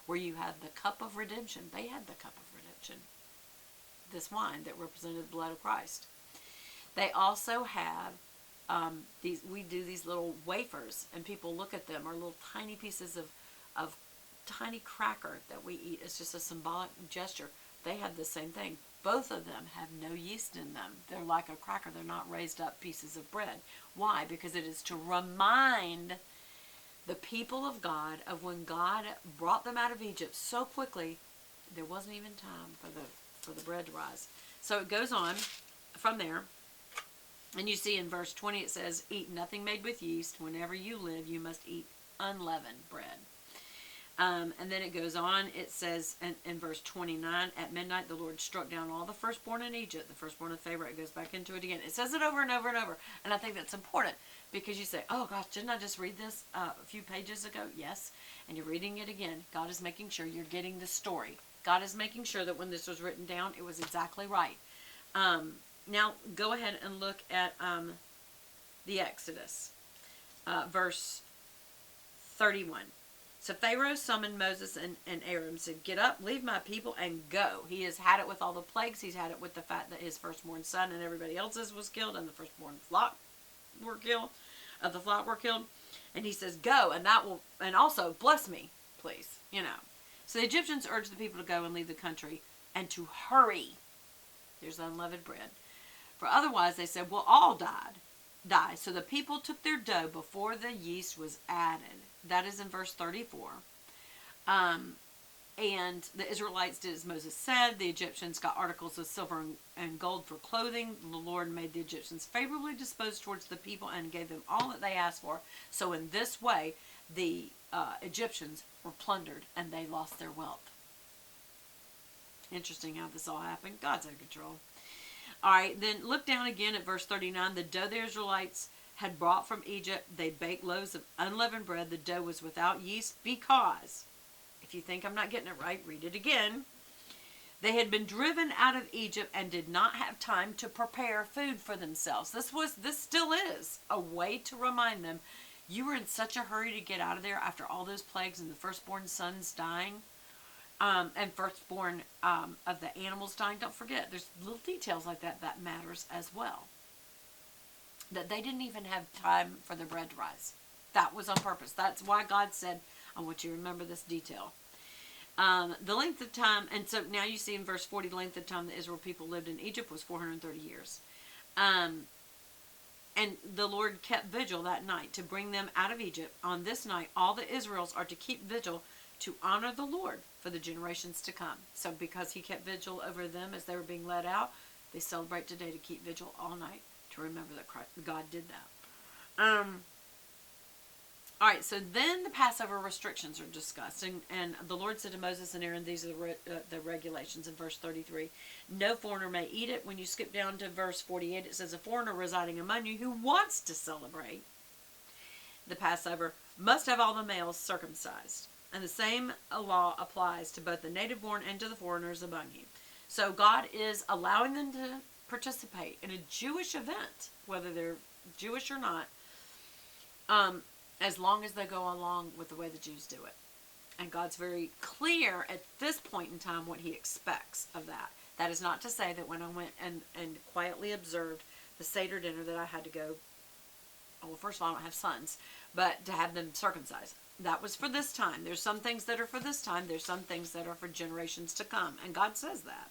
where you had the cup of redemption. They had the cup of redemption, this wine that represented the blood of Christ. They also have these. We do these little wafers, and people look at them, or little tiny pieces of tiny cracker that we eat. It's just a symbolic gesture. They have the same thing. Both of them have no yeast in them. They're like a cracker. They're not raised up pieces of bread. Why? Because it is to remind the people of God of when God brought them out of Egypt so quickly, there wasn't even time for the bread to rise. So it goes on from there. And you see in verse 20 it says, eat nothing made with yeast. Whenever you live, you must eat unleavened bread. And then it goes on. It says in verse 29, at midnight the Lord struck down all the firstborn in Egypt, the firstborn of Pharaoh. It goes back into it again. It says it over and over and over. And I think that's important because you say, oh gosh, didn't I just read this a few pages ago? Yes. And you're reading it again. God is making sure you're getting the story. God is making sure that when this was written down, it was exactly right. Now go ahead and look at the Exodus, verse 31. So Pharaoh summoned Moses and Aaron and said, get up, leave my people, and go. He has had it with all the plagues. He's had it with the fact that his firstborn son and everybody else's was killed, and the firstborn flock were killed, And he says, go, and also bless me, please. So the Egyptians urged the people to go and leave the country and to hurry. There's unleavened bread. For otherwise, they said, we'll all die. So the people took their dough before the yeast was added. That is in verse 34. And the Israelites did as Moses said. The Egyptians got articles of silver and gold for clothing. The Lord made the Egyptians favorably disposed towards the people and gave them all that they asked for. So in this way, the Egyptians were plundered and they lost their wealth. Interesting how this all happened. God's in control. All right, then look down again at verse 39. The dough the Israelites had brought from Egypt, they baked loaves of unleavened bread. The dough was without yeast because, if you think I'm not getting it right, read it again. They had been driven out of Egypt and did not have time to prepare food for themselves. This still is a way to remind them, you were in such a hurry to get out of there after all those plagues and the firstborn sons dying. And firstborn of the animals dying. Don't forget, there's little details like that matters as well. That they didn't even have time for the bread to rise. That was on purpose. That's why God said, I want you to remember this detail. The length of time, and so now you see in verse 40, the length of time the Israel people lived in Egypt was 430 years. And the Lord kept vigil that night to bring them out of Egypt. On this night, all the Israels are to keep vigil to honor the Lord for the generations to come. So because he kept vigil over them as they were being led out, they celebrate today to keep vigil all night to remember that God did that. All right, so then the Passover restrictions are discussed. And the Lord said to Moses and Aaron, these are the regulations in verse 33. No foreigner may eat it. When you skip down to verse 48, it says, a foreigner residing among you who wants to celebrate the Passover must have all the males circumcised. And the same law applies to both the native born and to the foreigners among you. So God is allowing them to participate in a Jewish event, whether they're Jewish or not, as long as they go along with the way the Jews do it. And God's very clear at this point in time what he expects of that. That is not to say that when I went and quietly observed the Seder dinner that I had to go, well, first of all, I don't have sons, but to have them circumcised. That was for this time. There's some things that are for this time. There's some things that are for generations to come. And God says that.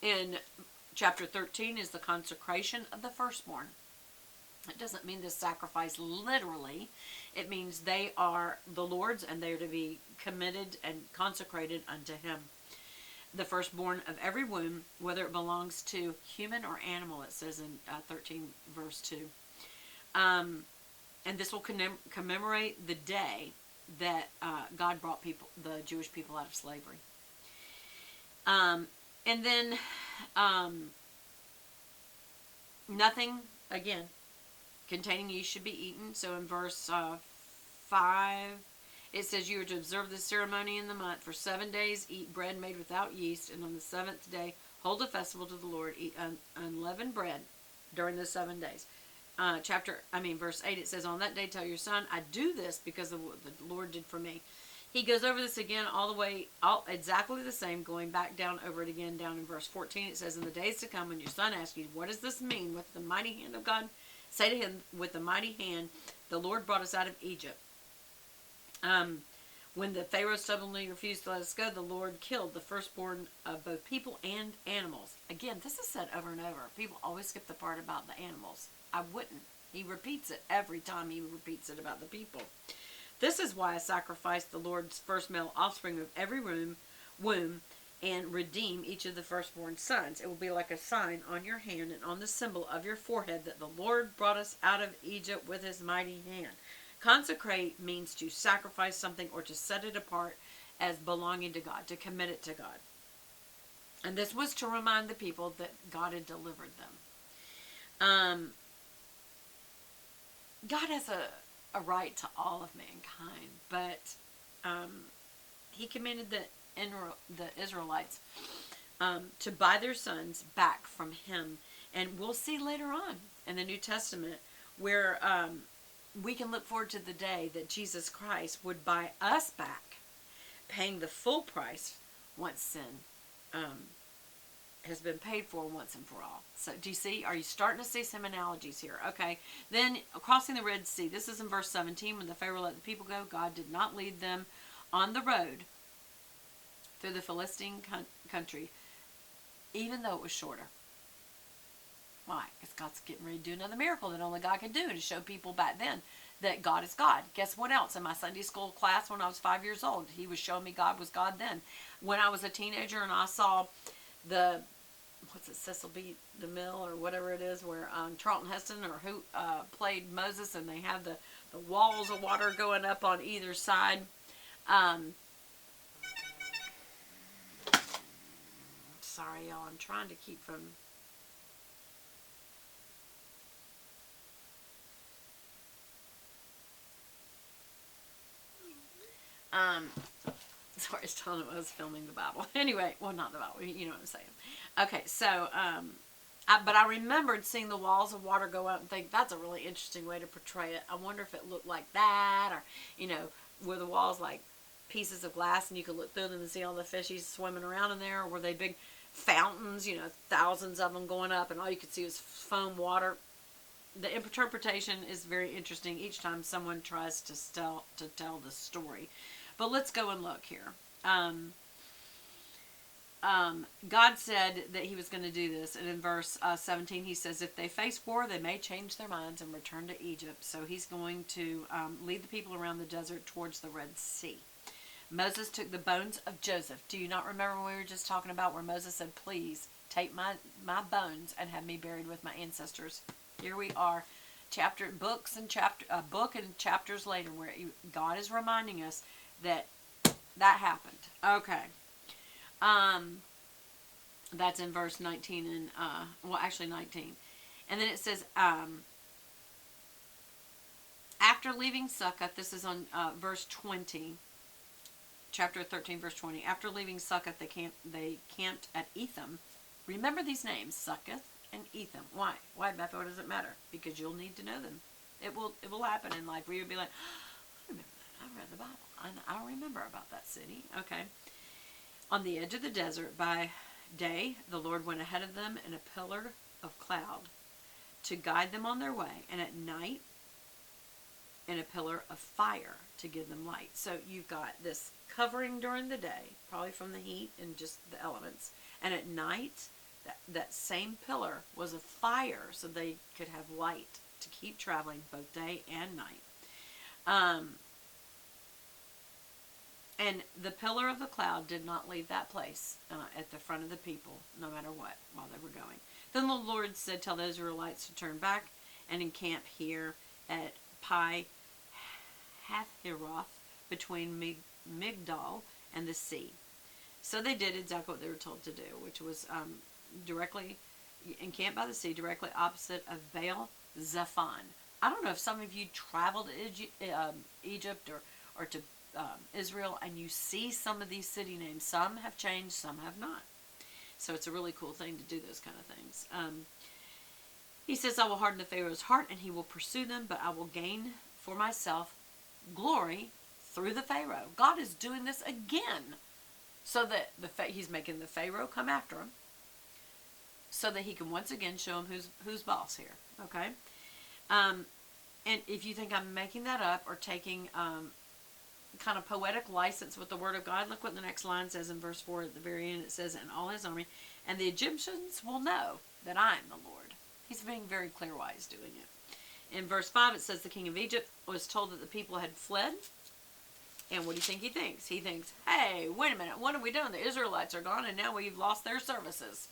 In chapter 13 is the consecration of the firstborn. It doesn't mean this sacrifice literally. It means they are the Lord's and they are to be committed and consecrated unto him. The firstborn of every womb, whether it belongs to human or animal, it says in 13 verse 2. And this will commemorate the day that God brought the Jewish people out of slavery. And then nothing, again, containing yeast should be eaten. So in verse 5, it says you are to observe this ceremony in the month. For 7 days, eat bread made without yeast. And on the 7th day, hold a festival to the Lord. Eat unleavened bread during the 7 days. verse 8, it says, on that day tell your son, I do this because of what the Lord did for me. He goes over this again all the way, exactly the same, going back down over it again, down in verse 14. It says, in the days to come, when your son asks you, what does this mean with the mighty hand of God? Say to him, with the mighty hand, the Lord brought us out of Egypt. When the Pharaoh stubbornly refused to let us go, the Lord killed the firstborn of both people and animals. Again, this is said over and over. People always skip the part about the animals. I wouldn't. He repeats it every time he repeats it about the people. This is why I sacrificed the Lord's first male offspring of every womb and redeem each of the firstborn sons. It will be like a sign on your hand and on the symbol of your forehead that the Lord brought us out of Egypt with his mighty hand. Consecrate means to sacrifice something or to set it apart as belonging to God, to commit it to God. And this was to remind the people that God had delivered them. God has a right to all of mankind, but he commanded the Israelites to buy their sons back from him. And we'll see later on in the New Testament where we can look forward to the day that Jesus Christ would buy us back, paying the full price once sin has been paid for once and for all. So do you see? Are you starting to see some analogies here? Okay. Then crossing the Red Sea. This is in verse 17. When the Pharaoh let the people go, God did not lead them on the road through the Philistine country, even though it was shorter. Why? Because God's getting ready to do another miracle that only God can do, to show people back then that God is God. Guess what else? In my Sunday school class when I was 5 years old, he was showing me God was God then. When I was a teenager and I saw the, Cecil B. DeMille or whatever it is, where Charlton Heston or who played Moses, and they have the walls of water going up on either side. Sorry, y'all. I'm trying to keep from... sorry, I was telling him I was filming the Bible. Anyway, well, not the Bible, you know what I'm saying. Okay, so, but I remembered seeing the walls of water go up and think, that's a really interesting way to portray it. I wonder if it looked like that, or, you know, were the walls like pieces of glass and you could look through them and see all the fishies swimming around in there, or were they big fountains, you know, thousands of them going up, and all you could see was foam water. The interpretation is very interesting each time someone tries to tell the story. But let's go and look here. God said that he was going to do this. And in verse 17, he says, if they face war, they may change their minds and return to Egypt. So he's going to lead the people around the desert towards the Red Sea. Moses took the bones of Joseph. Do you not remember when we were just talking about where Moses said, please take my bones and have me buried with my ancestors? Here we are, book and chapters later, where God is reminding us that happened. Okay. That's in verse 19 and, actually 19. And then it says, after leaving Succoth, this is on verse 20, chapter 13, verse 20. After leaving Succoth, they camped at Etham. Remember these names, Succoth and Etham. Why? Why, Beth? What does it matter? Because you'll need to know them. It will happen in life where you'll be like, I remember that. I read the Bible. I remember about that city. Okay. On the edge of the desert by day, the Lord went ahead of them in a pillar of cloud to guide them on their way, and at night in a pillar of fire to give them light. So you've got this covering during the day, probably from the heat and just the elements, and at night that same pillar was a fire so they could have light to keep traveling both day and night. And the pillar of the cloud did not leave that place at the front of the people, no matter what, while they were going. Then the Lord said, tell the Israelites to turn back and encamp here at Pi Hahiroth, between Migdal and the sea. So they did exactly what they were told to do, which was directly encamped by the sea, directly opposite of Baal Zephon. I don't know if some of you traveled to Egypt or to Israel, and you see some of these city names. Some have changed, some have not. So it's a really cool thing to do those kind of things. He says, I will harden the Pharaoh's heart, and he will pursue them, but I will gain for myself glory through the Pharaoh. God is doing this again, so that he's making the Pharaoh come after him, so that he can once again show him who's boss here. Okay? And if you think I'm making that up or taking kind of poetic license with the word of God, look what the next line says in verse 4 at the very end. It says, and all his army, and the Egyptians will know that I am the Lord. He's being very clear why he's doing it. In verse 5 it says, the king of Egypt was told that the people had fled. And what do you think he thinks? He thinks, hey, wait a minute, what have we done? The Israelites are gone, and now we've lost their services.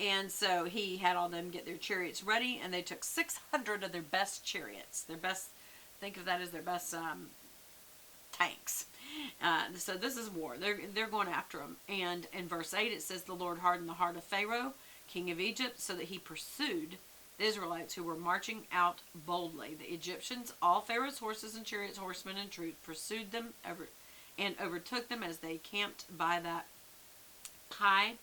And so he had all them get their chariots ready, and they took 600 of their best chariots. Their best, think of that as their best tanks. So this is war. They're going after them. And in verse 8 it says, the Lord hardened the heart of Pharaoh, king of Egypt, so that he pursued the Israelites who were marching out boldly. The Egyptians, all Pharaoh's horses and chariots, horsemen and troops, pursued them and overtook them as they camped by that Pi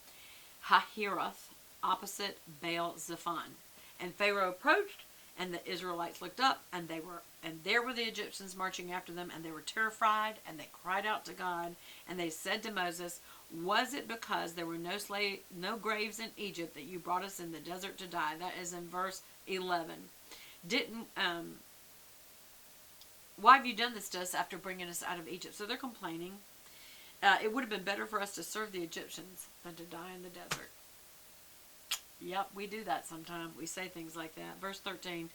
Hahiroth opposite Baal Zephon. And Pharaoh approached, and the Israelites looked up, and there were the Egyptians marching after them, and they were terrified, and they cried out to God, and they said to Moses, was it because there were no graves in Egypt that you brought us in the desert to die? That is in verse 11. Why have you done this to us after bringing us out of Egypt? So they're complaining. It would have been better for us to serve the Egyptians than to die in the desert. Yep, we do that sometimes. We say things like that. Verse 13.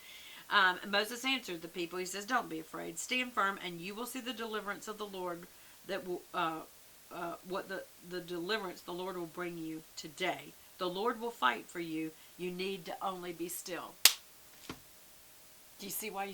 Moses answered the people. He says, don't be afraid. Stand firm, and you will see the deliverance of the Lord that will... what the deliverance the Lord will bring you today. The Lord will fight for you. You need to only be still. Do you see why you